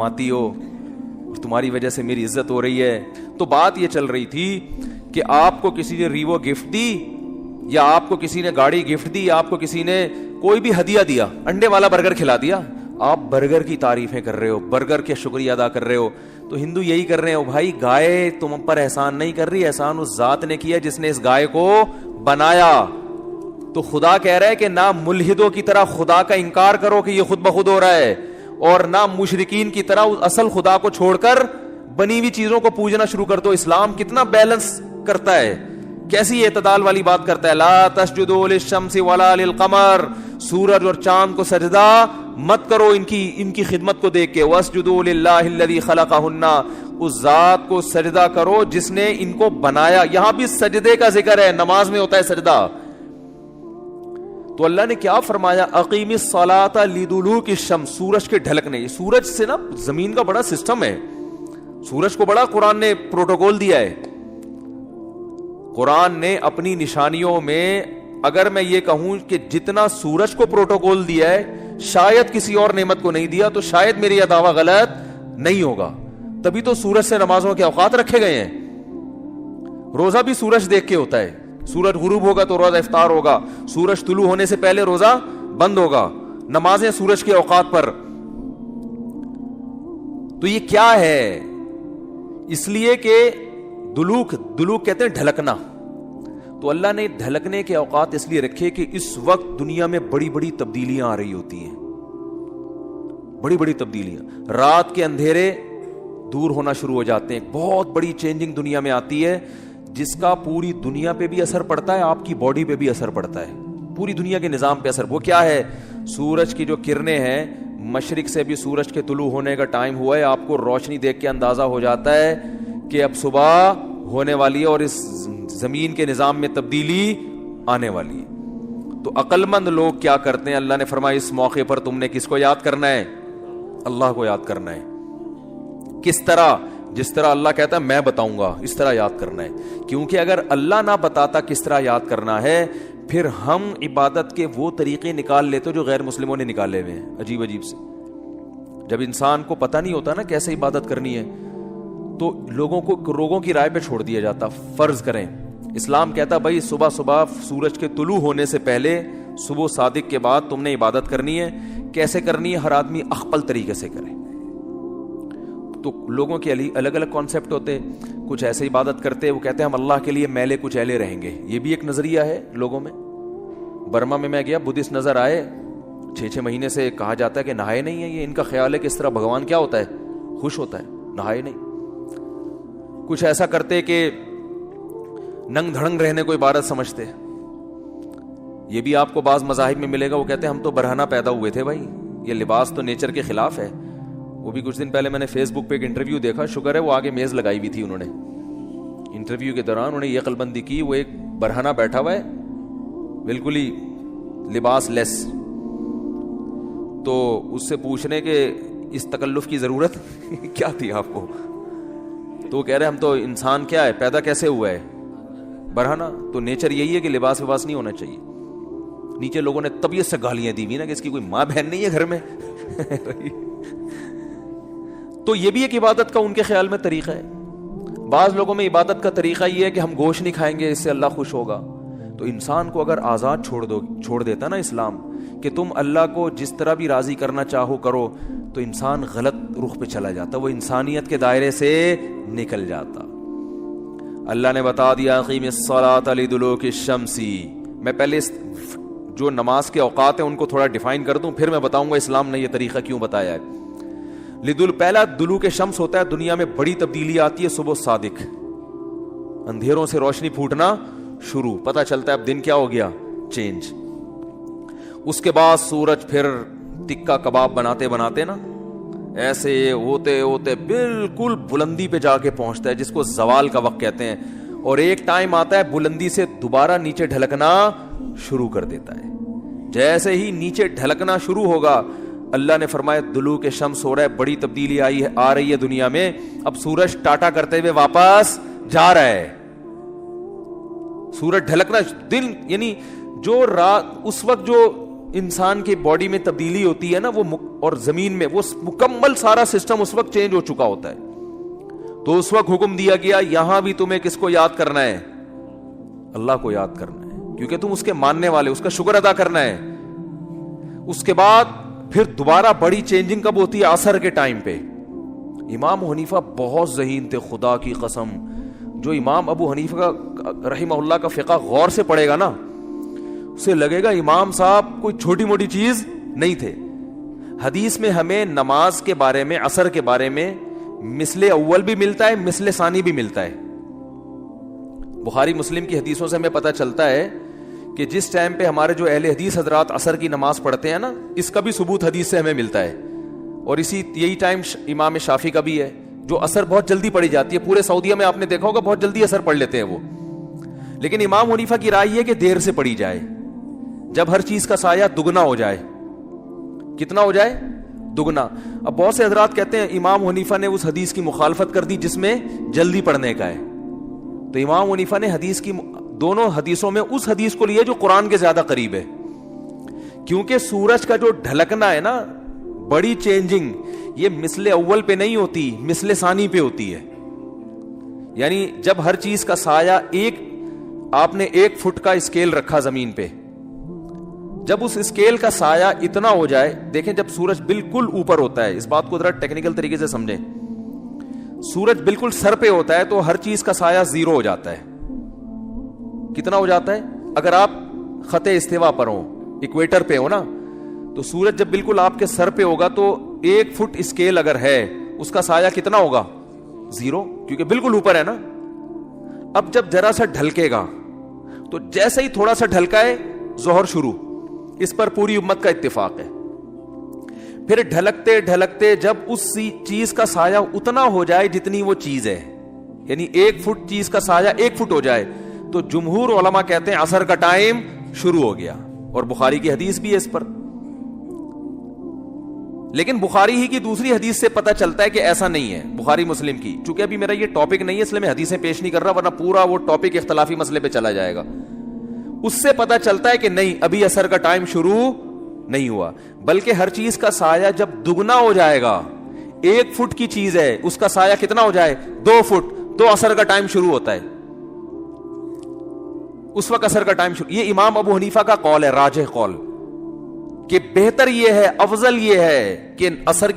آتی ہو اور تمہاری وجہ سے میری عزت ہو رہی ہے. تو بات یہ چل رہی تھی کہ آپ کو کسی نے ریوو گفٹ دی, یا آپ کو کسی نے گاڑی گفٹ دی, یا آپ کو کسی نے کوئی بھی ہدیہ دیا, انڈے والا برگر کھلا دیا, آپ برگر کی تعریفیں کر رہے ہو, برگر کے شکریہ ادا کر رہے ہو. تو ہندو یہی کر رہے ہو بھائی, گائے تم پر احسان نہیں کر رہی, احسان اس ذات نے کیا جس نے اس گائے کو بنایا. تو خدا کہہ رہا ہے کہ نہ ملحدوں کی طرح خدا کا انکار کرو کہ یہ خود بخود ہو رہا ہے, اور نہ مشرکین کی طرح اصل خدا کو چھوڑ کر بنی ہوئی چیزوں کو پوجنا شروع کر دو. اسلام کتنا بیلنس کرتا ہے, کیسی اعتدال والی بات کرتا ہے. لا تسجدوا للشمس ولا للقمر, سورج اور چاند کو سجدہ مت کرو ان کی خدمت کو دیکھ کے. واسجدوا للہ الذی خلقہن, اس ذات کو سجدہ کرو جس نے ان کو بنایا. یہاں بھی سجدے کا ذکر ہے, نماز میں ہوتا ہے سجدہ. تو اللہ نے کیا فرمایا, اقیم الصلاۃ لدلوک الشمس, سورج کے ڈھلکنے. سورج سے نا زمین کا بڑا سسٹم ہے, سورج کو بڑا قرآن نے پروٹوکول دیا ہے. قرآن نے اپنی نشانیوں میں اگر میں یہ کہوں کہ جتنا سورج کو پروٹوکول دیا ہے شاید کسی اور نعمت کو نہیں دیا, تو شاید میری یہ دعویٰ غلط نہیں ہوگا. تبھی تو سورج سے نمازوں کے اوقات رکھے گئے ہیں. روزہ بھی سورج دیکھ کے ہوتا ہے, سورج غروب ہوگا تو روزہ افطار ہوگا, سورج طلوع ہونے سے پہلے روزہ بند ہوگا, نمازیں سورج کے اوقات پر. تو یہ کیا ہے؟ اس لیے کہ دلوک کہتے ہیں ڈھلکنا. تو اللہ نے ڈھلکنے کے اوقات اس لیے رکھے کہ اس وقت دنیا میں بڑی بڑی تبدیلیاں آ رہی ہوتی ہیں, بڑی بڑی تبدیلیاں. رات کے اندھیرے دور ہونا شروع ہو جاتے ہیں, بہت بڑی چینجنگ دنیا میں آتی ہے جس کا پوری دنیا پہ بھی اثر پڑتا ہے, آپ کی باڈی پہ بھی اثر پڑتا ہے, پوری دنیا کے نظام پہ اثر. وہ کیا ہے؟ سورج کی جو کرنیں ہیں, مشرق سے بھی سورج کے طلوع ہونے کا ٹائم ہوا ہے, آپ کو روشنی دیکھ کے اندازہ ہو جاتا ہے کہ اب صبح ہونے والی ہے اور اس زمین کے نظام میں تبدیلی آنے والی ہے. تو عقل مند لوگ کیا کرتے ہیں؟ اللہ نے فرمایا اس موقع پر تم نے کس کو یاد کرنا ہے؟ اللہ کو یاد کرنا ہے. کس طرح؟ جس طرح اللہ کہتا ہے میں بتاؤں گا اس طرح یاد کرنا ہے. کیونکہ اگر اللہ نہ بتاتا کس طرح یاد کرنا ہے, پھر ہم عبادت کے وہ طریقے نکال لیتے جو غیر مسلموں نے نکالے ہوئے ہیں, عجیب عجیب سے. جب انسان کو پتہ نہیں ہوتا نا کیسے عبادت کرنی ہے, تو لوگوں کی رائے پہ چھوڑ دیا جاتا. فرض کریں اسلام کہتا بھائی صبح سورج کے طلوع ہونے سے پہلے, صبح صادق کے بعد تم نے عبادت کرنی ہے. کیسے کرنی ہے؟ ہر آدمی اخپل طریقے سے کرے. تو لوگوں کے الگ الگ کانسیپٹ ہوتے, کچھ ایسے عبادت کرتے, وہ کہتے ہیں ہم اللہ کے لیے میلے کچھ ایلے رہیں گے. یہ بھی ایک نظریہ ہے لوگوں میں. برما میں گیا, بدھسٹ نظر آئے, 6 مہینے سے کہا جاتا ہے کہ نہائے نہیں ہے. یہ ان کا خیال ہے کہ اس طرح بھگوان کیا ہوتا ہے؟ خوش ہوتا ہے, نہائے نہیں. کچھ ایسا کرتے کہ ننگ دھڑنگ رہنے کو عبادت سمجھتے. یہ بھی آپ کو بعض مذاہب میں ملے گا, وہ کہتے ہیں ہم تو برہنہ پیدا ہوئے تھے بھائی, یہ لباس تو نیچر کے خلاف ہے. وہ بھی کچھ دن پہلے میں نے فیس بک پہ ایک انٹرویو دیکھا, شکر ہے وہ آگے میز لگائی ہوئی تھی, انہوں نے انٹرویو کے دوران انہوں نے یہ عقل بندی کی, وہ ایک برہنہ بیٹھا ہوا ہے بالکل ہی لباس لیس. تو اس سے پوچھنے کہ اس تکلف کی ضرورت کیا تھی آپ کو؟ تو وہ کہہ رہے ہم تو انسان کیا ہے, پیدا کیسے ہوا ہے؟ برہنہ. تو نیچر یہی ہے کہ لباس وباس نہیں ہونا چاہیے. نیچے لوگوں نے طبیعت سے گالیاں دی ہوئی نا کہ اس کی کوئی ماں بہن نہیں ہے گھر میں. تو یہ بھی ایک عبادت کا ان کے خیال میں طریقہ ہے. بعض لوگوں میں عبادت کا طریقہ یہ ہے کہ ہم گوشت نہیں کھائیں گے, اس سے اللہ خوش ہوگا. تو انسان کو اگر آزاد چھوڑ دیتا نا اسلام کہ تم اللہ کو جس طرح بھی راضی کرنا چاہو کرو, تو انسان غلط رخ پہ چلا جاتا, وہ انسانیت کے دائرے سے نکل جاتا. اللہ نے بتا دیا اقیم الصلاۃ لدلوک الشمس. میں پہلے جو نماز کے اوقات ہیں ان کو تھوڑا ڈیفائن کر دوں, پھر میں بتاؤں گا اسلام نے یہ طریقہ کیوں بتایا ہے. پہلا دلوک شمس ہوتا ہے, دنیا میں بڑی تبدیلی آتی ہے صبح صادق, اندھیروں سے روشنی پھوٹنا شروع, پتہ چلتا ہے اب دن کیا ہو گیا, چینج. اس کے بعد سورج پھر ٹکا کباب بناتے نا ایسے ہوتے ہوتے بالکل بلندی پہ جا کے پہنچتا ہے جس کو زوال کا وقت کہتے ہیں, اور ایک ٹائم آتا ہے بلندی سے دوبارہ نیچے ڈھلکنا شروع کر دیتا ہے. جیسے ہی نیچے ڈھلکنا شروع ہوگا, اللہ نے فرمایا دلوک شمس ہو رہا ہے, بڑی تبدیلی آ رہی ہے دنیا میں. اب سورج ٹاٹا کرتے ہوئے واپس جا رہا ہے. سورج ڈھلکنا دن یعنی جو رات اس وقت جو انسان کی باڈی میں تبدیلی ہوتی ہے نا وہ اور زمین میں وہ مکمل سارا سسٹم اس وقت چینج ہو چکا ہوتا ہے. تو اس وقت حکم دیا گیا یہاں بھی تمہیں کس کو یاد کرنا ہے؟ اللہ کو یاد کرنا ہے, کیونکہ تم اس کے ماننے والے, اس کا شکر ادا کرنا ہے. اس کے بعد پھر دوبارہ بڑی چینجنگ کب ہوتی ہے؟ عصر کے ٹائم پہ. امام حنیفہ بہت ذہین تھے, خدا کی قسم. جو امام ابو حنیفہ کا رحمہ اللہ کا فقہ غور سے پڑھے گا نا, اسے لگے گا امام صاحب کوئی چھوٹی موٹی چیز نہیں تھے. حدیث میں ہمیں نماز کے بارے میں, عصر کے بارے میں مثل اول بھی ملتا ہے, مثل ثانی بھی ملتا ہے. بخاری مسلم کی حدیثوں سے ہمیں پتہ چلتا ہے کہ جس ٹائم پہ ہمارے جو اہل حدیث حضرات عصر کی نماز پڑھتے ہیں نا, اس کا بھی ثبوت حدیث سے ہمیں ملتا ہے. اور یہی ٹائم امام شافعی کا بھی ہے, جو عصر بہت جلدی پڑھی جاتی ہے. پورے سعودیہ میں آپ نے دیکھا ہوگا بہت جلدی عصر پڑھ لیتے ہیں وہ. لیکن امام حنیفہ کی رائے یہ کہ دیر سے پڑھی جائے, جب ہر چیز کا سایہ دگنا ہو جائے. کتنا ہو جائے؟ دگنا. اب بہت سے حضرات کہتے ہیں امام حنیفہ نے اس حدیث کی مخالفت کر دی جس میں جلدی پڑھنے کا ہے. تو امام حنیفہ نے حدیث کی دونوں حدیثوں میں اس حدیث کو لیا جو قرآن کے زیادہ قریب ہے, کیونکہ سورج کا جو ڈھلکنا ہے نا, بڑی چینجنگ, یہ مثل اول پہ نہیں ہوتی, مثل ثانی پہ ہوتی ہے. یعنی جب ہر چیز کا سایہ آپ نے 1 فٹ کا اسکیل رکھا زمین پہ, جب اس اسکیل کا سایہ اتنا ہو جائے, دیکھیں جب سورج بالکل اوپر ہوتا ہے, اس بات کو ذرا ٹیکنیکل طریقے سے سمجھیں, سورج بالکل سر پہ ہوتا ہے تو ہر چیز کا سایہ 0 ہو جاتا ہے. کتنا ہو جاتا ہے؟ اگر آپ خط استوا پر ہو, ایکویٹر پہ ہو نا, تو سورج جب بالکل آپ کے سر پہ ہوگا تو 1 فٹ اسکیل اگر ہے, اس کا سایہ کتنا ہوگا؟ 0, کیونکہ بالکل اوپر ہے نا. اب جب ذرا سا ڈھلکے گا تو جیسے ہی تھوڑا سا ڈھلکا ہے ظہر شروع, اس پر پوری امت کا اتفاق ہے. پھر ڈھلکتے ڈھلکتے جب اس چیز کا سایہ اتنا ہو جائے جتنی وہ چیز ہے, یعنی 1 فٹ چیز کا سایہ 1 فٹ ہو جائے, تو جمہور علماء کہتے ہیں عصر کا ٹائم شروع ہو گیا. اور بخاری کی حدیث بھی ہے اس پر. لیکن بخاری ہی کی دوسری حدیث سے پتہ چلتا ہے کہ ایسا نہیں ہے. بخاری مسلم کی, چونکہ ابھی میرا یہ ٹاپک نہیں ہے اس لیے میں حدیثیں پیش نہیں کر رہا, ورنہ پورا وہ ٹاپک اختلافی مسئلے پہ چلا جائے گا. اس سے پتہ چلتا ہے کہ نہیں, ابھی عصر کا ٹائم شروع نہیں ہوا, بلکہ ہر چیز کا سایہ جب دگنا ہو جائے گا, 1 فٹ کی چیز ہے اس کا سایہ کتنا ہو جائے؟ 2 فٹ, تو عصر کا ٹائم شروع ہوتا ہے. اس وقت عصر کا ٹائم شروع. یہ امام ابو حنیفہ کا قول ہے, راجح قول, کہ بہتر یہ ہے, افضل یہ ہے کہ عصر